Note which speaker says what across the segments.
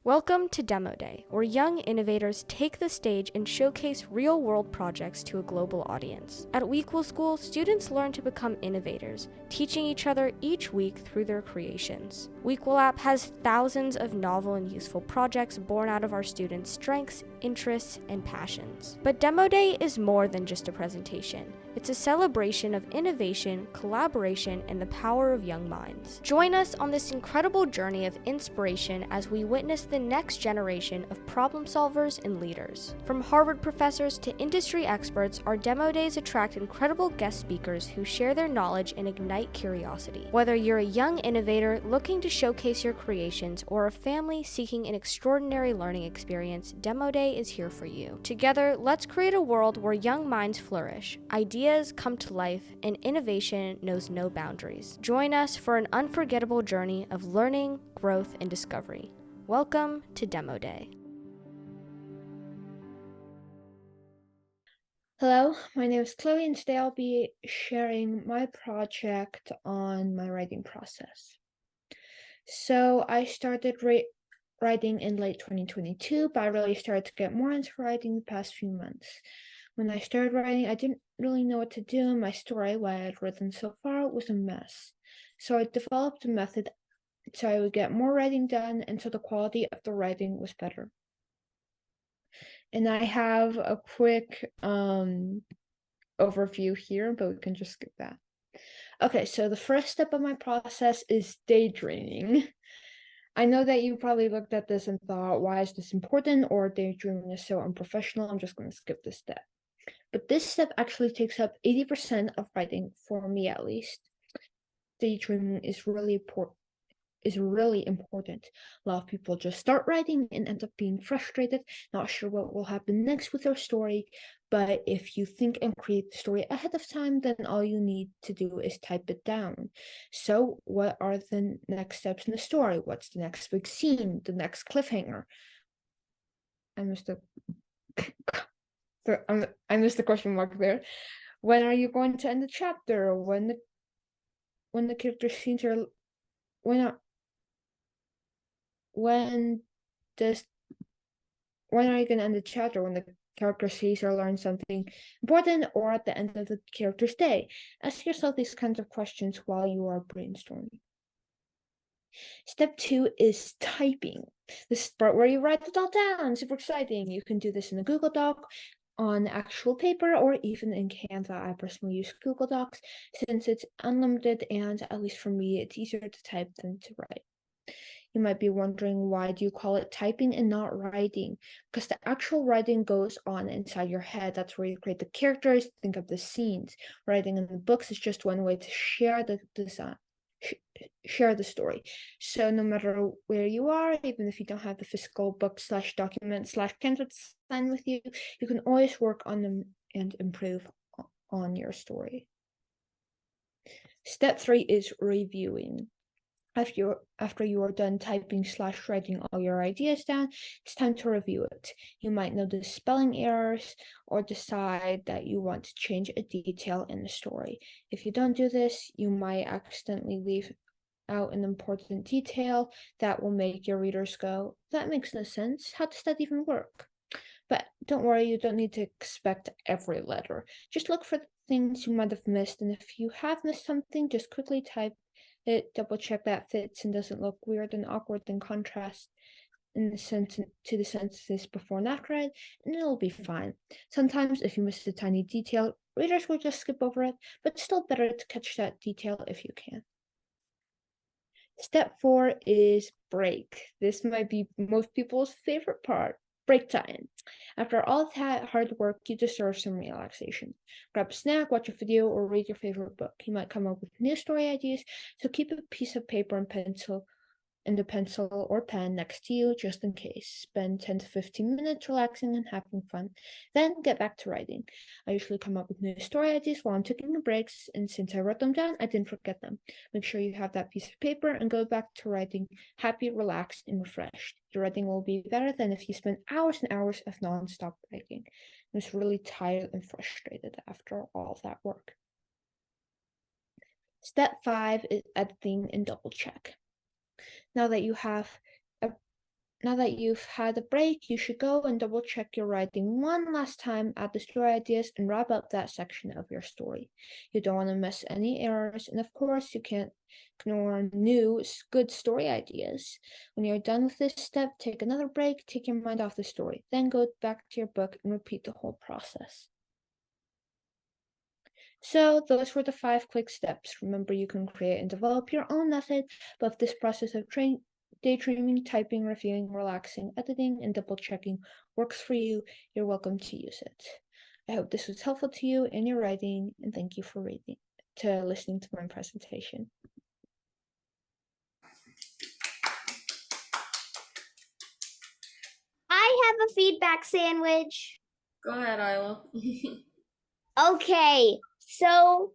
Speaker 1: Welcome to Demo Day, where young innovators take the stage and showcase real-world projects to a global audience. At WEquil School, students learn to become innovators, teaching each other each week through their creations. WEquil App has thousands of novel and useful projects born out of our students' strengths, interests, and passions. But Demo Day is more than just a presentation. It's a celebration of innovation, collaboration, and the power of young minds. Join us on this incredible journey of inspiration as we witness the next generation of problem solvers and leaders. From Harvard professors to industry experts, our demo days attract incredible guest speakers who share their knowledge and ignite curiosity. Whether you're a young innovator looking to showcase your creations or a family seeking an extraordinary learning experience, Demo Day is here for you. Together, let's create a world where young minds flourish, ideas come to life, and innovation knows no boundaries. Join us for an unforgettable journey of learning, growth, and discovery. Welcome to Demo Day.
Speaker 2: Hello, my name is Chloe, and today I'll be sharing my project on my writing process. So I started writing in late 2022, but I really started to get more into writing the past few months. When I started writing, I didn't really know what to do, and my story, what I had written so far, was a mess. So I developed a method so I would get more writing done, and so the quality of the writing was better. And I have a quick overview here, but we can just skip that. Okay, so the first step of my process is daydreaming. I know that you probably looked at this and thought, why is this important? Or daydreaming is so unprofessional. I'm just going to skip this step. But this step actually takes up 80% of writing, for me at least. Daydreaming is really important. A lot of people just start writing and end up being frustrated, not sure what will happen next with their story. But if you think and create the story ahead of time, then all you need to do is type it down. So what are the next steps in the story? What's the next big scene? The next cliffhanger? I missed the question mark there. When are you going to end the chapter? When the character scenes are when are you going to end the chapter? When the character sees or learns something important, or at the end of the character's day? Ask yourself these kinds of questions while you are brainstorming. Step 2 is typing. This is the part where you write it all down. Super exciting. You can do this in a Google Doc, on actual paper, or even in Canva. I personally use Google Docs since it's unlimited, and at least for me, it's easier to type than to write. You might be wondering, why do you call it typing and not writing? Because the actual writing goes on inside your head. That's where you create the characters, think of the scenes. Writing in the books is just one way to share the design, share the story. So no matter where you are, even if you don't have the physical book / document / Canva design with you, you can always work on them and improve on your story. Step 3 is reviewing. After you are done typing / writing all your ideas down, it's time to review it. You might notice spelling errors or decide that you want to change a detail in the story. If you don't do this, you might accidentally leave out an important detail that will make your readers go, "That makes no sense. How does that even work?" But don't worry, you don't need to expect every letter. Just look for the things you might have missed, and if you have missed something, just quickly type it, double check that fits and doesn't look weird and awkward in contrast in the sentence to the sentences before and after it, and it'll be fine. Sometimes if you miss a tiny detail, readers will just skip over it, but it's still better to catch that detail if you can. Step 4 is break. This might be most people's favorite part. Break time. After all that hard work, you deserve some relaxation. Grab a snack, watch a video, or read your favorite book. You might come up with new story ideas, so keep a piece of paper and a pencil or pen next to you just in case. Spend 10 to 15 minutes relaxing and having fun. Then get back to writing. I usually come up with new story ideas while I'm taking the breaks, and since I wrote them down, I didn't forget them. Make sure you have that piece of paper and go back to writing happy, relaxed, and refreshed. Your writing will be better than if you spend hours and hours of non-stop writing. I was really tired and frustrated after all of that work. Step 5 is editing and double check. Now that you have Now that you've had a break, you should go and double check your writing one last time, add the story ideas, and wrap up that section of your story. You don't want to miss any errors, and of course, you can't ignore new, good story ideas. When you're done with this step, take another break, take your mind off the story, then go back to your book and repeat the whole process. So those were the 5 quick steps. Remember, you can create and develop your own method, but if this process of daydreaming, typing, reviewing, relaxing, editing, and double checking works for you, you're welcome to use it. I hope this was helpful to you in your writing, and thank you for listening to my presentation.
Speaker 3: I have a feedback sandwich.
Speaker 4: Go ahead, Isla.
Speaker 3: Okay, so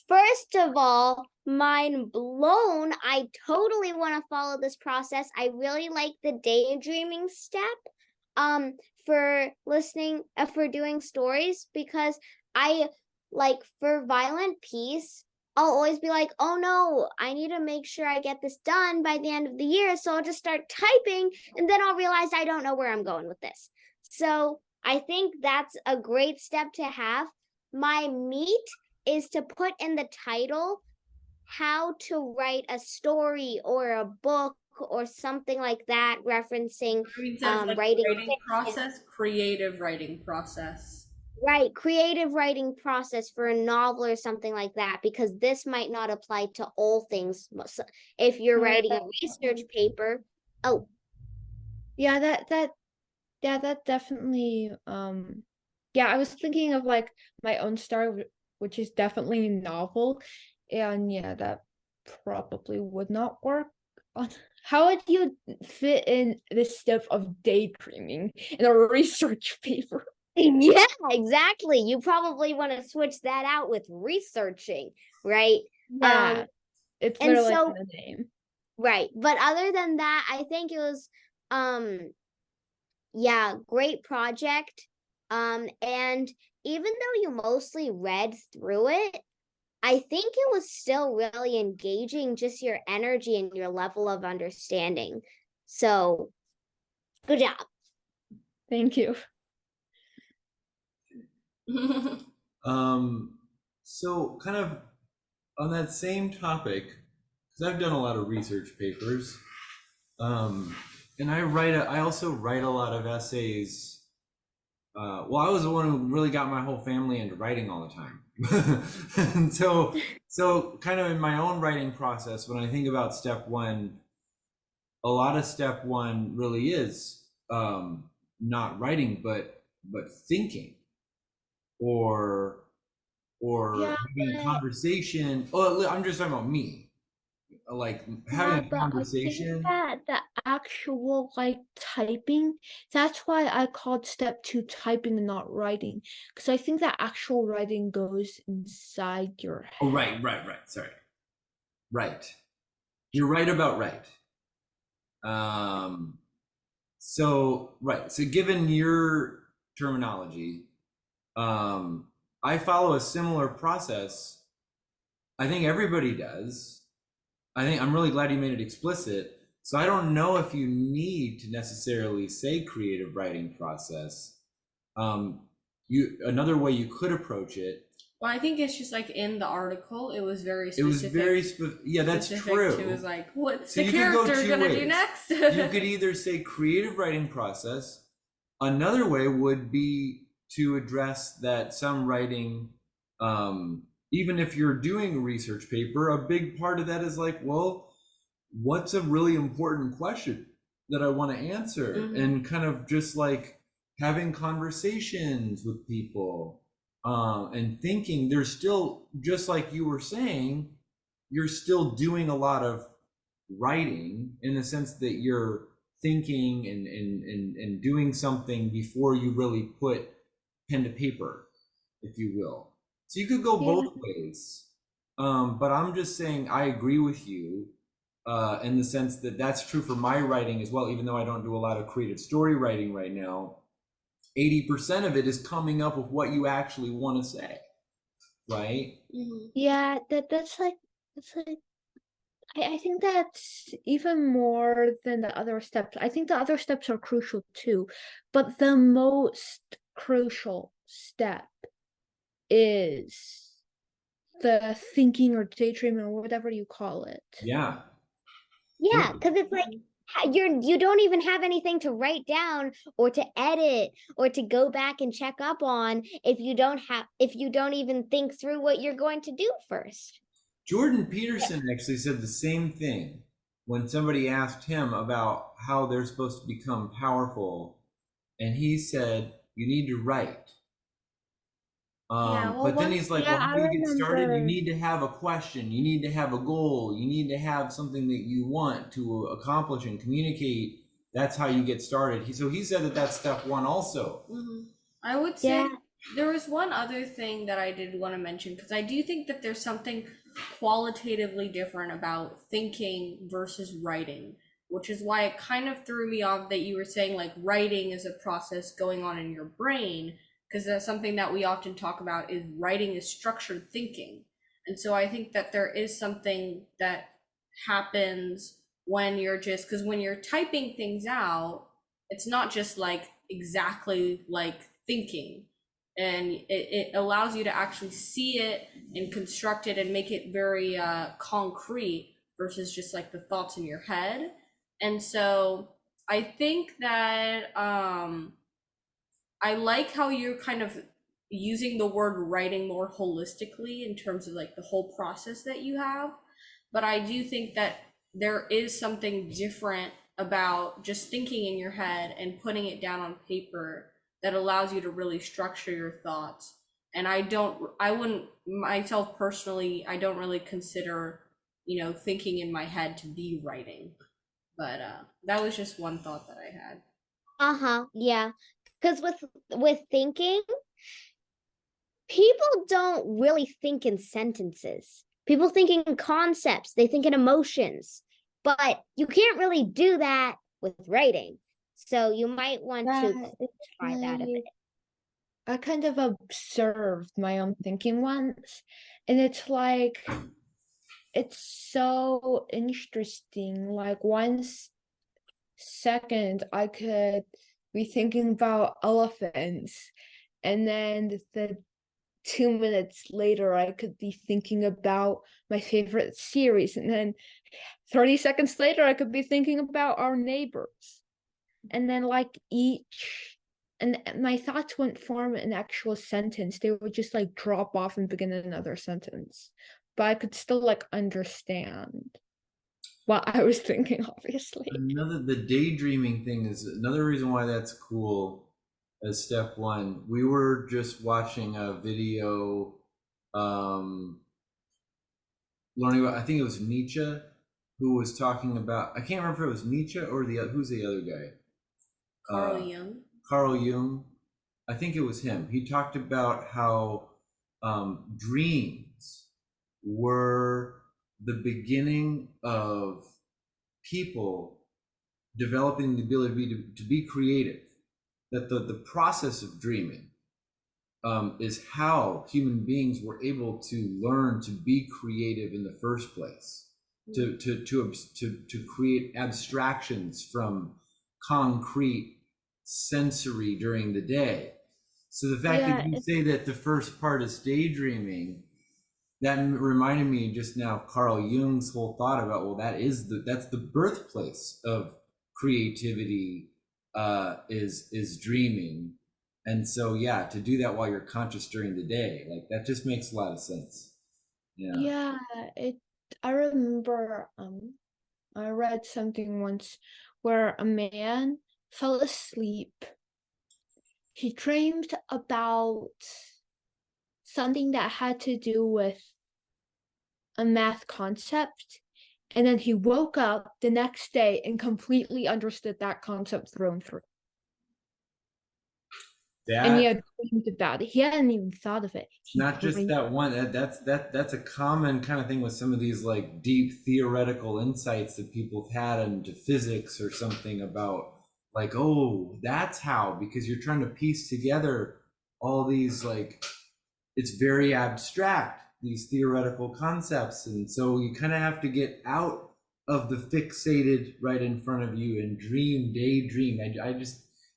Speaker 3: first of all, mind blown. I totally want to follow this process. I really like the daydreaming step for listening for doing stories, because I like, for Violent Peace, I'll always be like, oh no, I need to make sure I get this done by the end of the year, so I'll just start typing, and then I'll realize I don't know where I'm going with this. So I think that's a great step to have. My meat is to put in the title how to write a story or a book or something like that, referencing writing
Speaker 4: process, creative writing process.
Speaker 3: Right, creative writing process for a novel or something like that, because this might not apply to all things. If you're writing a research paper,
Speaker 2: yeah, that definitely yeah, I was thinking of like my own story, which is definitely a novel, and yeah, that probably would not work. How would you fit in this step of daydreaming in a research paper?
Speaker 3: yeah, exactly. You probably want to switch that out with researching, right?
Speaker 2: Yeah, it's
Speaker 3: and
Speaker 2: literally
Speaker 3: so
Speaker 2: in the name.
Speaker 3: Right, but other than that, I think it was yeah, great project. And even though you mostly read through it, I think it was still really engaging, just your energy and your level of understanding. So, good job.
Speaker 2: Thank you.
Speaker 5: So kind of on that same topic, because I've done a lot of research papers, and I also write a lot of essays. Well, I was the one who really got my whole family into writing all the time. And so kind of in my own writing process, when I think about step one, a lot of step one really is not writing, but thinking, or
Speaker 2: Yeah,
Speaker 5: having a conversation. Oh, I'm just talking about me, like having a
Speaker 2: but
Speaker 5: conversation.
Speaker 2: I think that the actual like typing, that's why I called step 2 typing and not writing, because I think that actual writing goes inside your head.
Speaker 5: Oh, right. Sorry. Right. You're right about right. So right. So given your terminology, I follow a similar process. I think everybody does. I think I'm really glad you made it explicit. So I don't know if you need to necessarily say creative writing process. Another way you could approach it.
Speaker 4: Well, I think it's just like in the article, it was very specific.
Speaker 5: It was very yeah, that's true.
Speaker 4: It was like, what's
Speaker 5: so
Speaker 4: the character gonna
Speaker 5: ways.
Speaker 4: do next?
Speaker 5: You could either say creative writing process. Another way would be to address that some writing, even if you're doing a research paper, a big part of that is like, well, what's a really important question that I want to answer? Mm-hmm. And kind of just like having conversations with people, and thinking. There's still, just like you were saying, you're still doing a lot of writing in the sense that you're thinking and doing something before you really put pen to paper, if you will. So you could go both ways. But I'm just saying I agree with you in the sense that that's true for my writing as well, even though I don't do a lot of creative story writing right now. 80% of it is coming up with what you actually want to say, right?
Speaker 2: Yeah, that's like I think that's even more than the other steps. I think the other steps are crucial too, but the most crucial step is the thinking or daydreaming or whatever you call it.
Speaker 5: Yeah.
Speaker 3: Yeah, because it's like you don't even have anything to write down or to edit or to go back and check up on if you don't even think through what you're going to do first.
Speaker 5: Jordan Peterson actually said the same thing when somebody asked him about how they're supposed to become powerful, and he said, "You need to write."
Speaker 4: Yeah, well,
Speaker 5: But then he's like,
Speaker 2: Yeah,
Speaker 5: "Well, how
Speaker 2: I
Speaker 5: do you get started? You
Speaker 2: remember.
Speaker 5: need to have a question. You need to have a goal. You need to have something that you want to accomplish and communicate. That's how you get started." So he said that that's step one also.
Speaker 4: I would say
Speaker 3: Yeah.
Speaker 4: there was one other thing that I did want to mention, because I do think that there's something qualitatively different about thinking versus writing, which is why it kind of threw me off that you were saying like writing is a process going on in your brain, because that's something that we often talk about is writing is structured thinking. And so I think that there is something that happens when you're just, because when you're typing things out, it's not just like exactly like thinking, and it allows you to actually see it and construct it and make it very concrete versus just like the thoughts in your head. And so I think that I like how you're kind of using the word writing more holistically in terms of like the whole process that you have. But I do think that there is something different about just thinking in your head and putting it down on paper that allows you to really structure your thoughts. And I wouldn't, myself personally, I don't really consider, thinking in my head to be writing. But that was just one thought that I had.
Speaker 3: Uh-huh. Yeah. Because with thinking, people don't really think in sentences. People think in concepts, they think in emotions, but you can't really do that with writing. So you might want to try that a bit.
Speaker 2: I kind of observed my own thinking once, and it's like it's so interesting. Like second I could be thinking about elephants, and then the 2 minutes later I could be thinking about my favorite series, and then 30 seconds later I could be thinking about our neighbors. And then like and my thoughts wouldn't form an actual sentence. They would just like drop off and begin another sentence. But I could still like understand what I was thinking, obviously.
Speaker 5: The daydreaming thing is another reason why that's cool as step one. We were just watching a video learning about, I think it was Nietzsche, who was talking about, I can't remember if it was Nietzsche or who's the other guy?
Speaker 4: Carl Jung.
Speaker 5: Carl Jung. I think it was him. He talked about how dreams were the beginning of people developing the ability to be creative. That the process of dreaming is how human beings were able to learn to be creative in the first place, to create abstractions from concrete sensory during the day. So the fact that you say that the first part is daydreaming, that reminded me just now of Carl Jung's whole thought about, well, that's the birthplace of creativity, is dreaming. And so yeah, to do that while you're conscious during the day, like that just makes a lot of sense.
Speaker 2: Yeah, I remember I read something once where a man fell asleep. He dreamed about something that had to do with a math concept, and then he woke up the next day and completely understood that concept through and through. And he had dreamed about it. He hadn't even thought of it.
Speaker 5: Not just that one. That's a common kind of thing with some of these like deep theoretical insights that people have had into physics or something about like, oh, that's how, because you're trying to piece together all these, like, it's very abstract, these theoretical concepts, and so you kind of have to get out of the fixated right in front of you and daydream.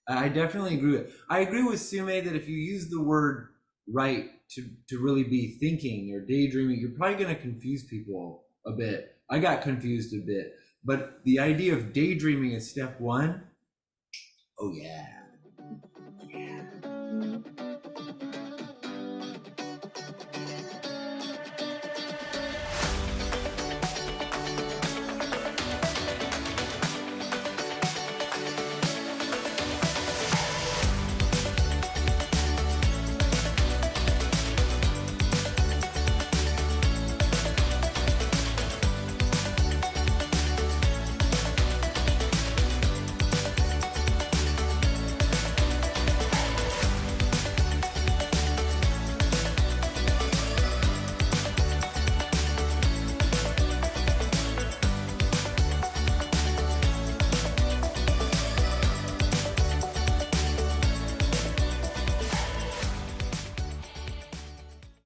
Speaker 5: I definitely agree with. I agree with Sume that if you use the word right to really be thinking or daydreaming, you're probably going to confuse people a bit. I got confused a bit, but the idea of daydreaming is step one. Oh yeah,